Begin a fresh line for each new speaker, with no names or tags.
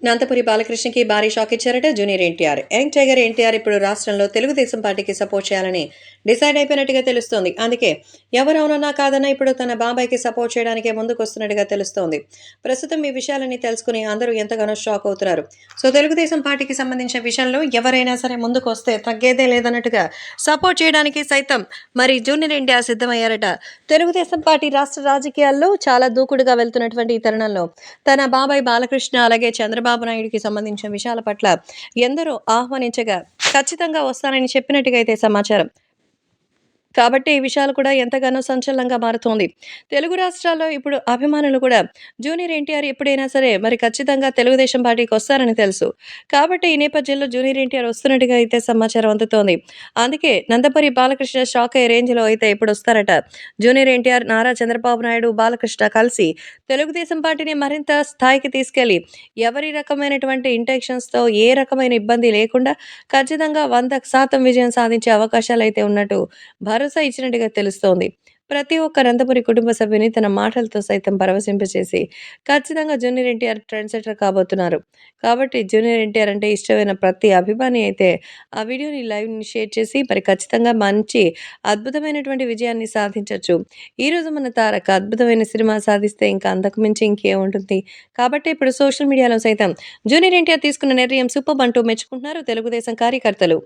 నందమూరి బాలకృష్ణకి భారీ షాక్ ఇచ్చారట junior NTR. Young tiger NTR ఇప్పుడు రాష్ట్రంలో తెలుగుదేశం పార్టీకి సపోర్ట్ చేయాలని డిసైడ్ అయిపోయినట్టుగా తెలుస్తోంది. అందుకే ఎవరవునన్నా కాదన్నా ఇప్పుడు తన బాబాయ్‌కి సపోర్ట్ చేయడానికే ముందుకొస్తున్నట్టుగా తెలుస్తోంది. ప్రస్తుతం ఈ విషయాలన్నీ తెలుసుకుని అందరూ ఎంతగానో షాక్ అవుతున్నారు. తెలుగుదేశం పార్టీకి సంబంధించిన విషయంలో ఎవరైనా సరే ముందుకొస్తే తగ్గేదే లేదన్నట్టుగా సపోర్ట్ చేయడానికి సైతం మరి జూనియర్ ఎన్టీఆర్ సిద్ధమయ్యారట. తెలుగుదేశం పార్టీ రాష్ట్ర రాజకీయాల్లో చాలా దూకుడుగా వెళ్తున్నటువంటి ఈ తరుణంలో తన బాబాయ్ బాలకృష్ణ అలాగే చంద్రబాబు నాయుడుకి సంబంధించిన విషయాల పట్ల ఎందరో ఆహ్వానించగా ఖచ్చితంగా వస్తానని చెప్పినట్టుగా అయితే సమాచారం. కాబట్టి ఈ విషయాలు కూడా ఎంతగానో సంచలనంగా మారుతోంది. తెలుగు రాష్ట్రాల్లో ఇప్పుడు అభిమానులు కూడా జూనియర్ ఎన్టీఆర్ ఎప్పుడైనా సరే మరి ఖచ్చితంగా తెలుగుదేశం పార్టీకొస్తారని తెలుసు. కాబట్టి ఈ నేపథ్యంలో జూనియర్ ఎన్టీఆర్ వస్తున్నట్టుగా అయితే సమాచారం అందుతోంది. అందుకే నందమూరి బాలకృష్ణ షాక్ అయ్యే రేంజ్‌లో అయితే ఇప్పుడొస్తారట. జూనియర్ ఎన్టీఆర్, నారా చంద్రబాబు నాయుడు, బాలకృష్ణ కలిసి తెలుగుదేశం పార్టీని మరింత స్థాయికి తీసుకెళ్లి ఎవరి రకమైనటువంటి ఇంటెన్షన్స్‌తో ఏ రకమైన ఇబ్బంది లేకుండా ఖచ్చితంగా 100% విజయం సాధించే అవకాశాలైతే ఉన్నట్టు భరోసా ఇచ్చినట్టుగా తెలుస్తోంది. ప్రతి ఒక్క నందమూరి కుటుంబ సభ్యుని తన మాటలతో సైతం పరవశింపచేసి ఖచ్చితంగా జూనియర్ ఎన్టీఆర్ ట్రెండ్ సెటర్ కాబోతున్నారు. కాబట్టి జూనియర్ ఎన్టీఆర్ అంటే ఇష్టమైన ప్రతి అభిమాని అయితే ఆ వీడియోని లైవ్‌ని షేర్ చేసి మరి ఖచ్చితంగా మంచి అద్భుతమైనటువంటి విజయాన్ని సాధించొచ్చు. ఈరోజు మన తారక అద్భుతమైన సినిమా సాధిస్తే ఇంకా అంతకు మించి ఇంకేముంటుంది. కాబట్టి ఇప్పుడు సోషల్ మీడియాలో సైతం జూనియర్ ఎన్టీఆర్ తీసుకున్న నిర్ణయం సూపర్బ్ అంటూ మెచ్చుకుంటున్నారు తెలుగుదేశం కార్యకర్తలు.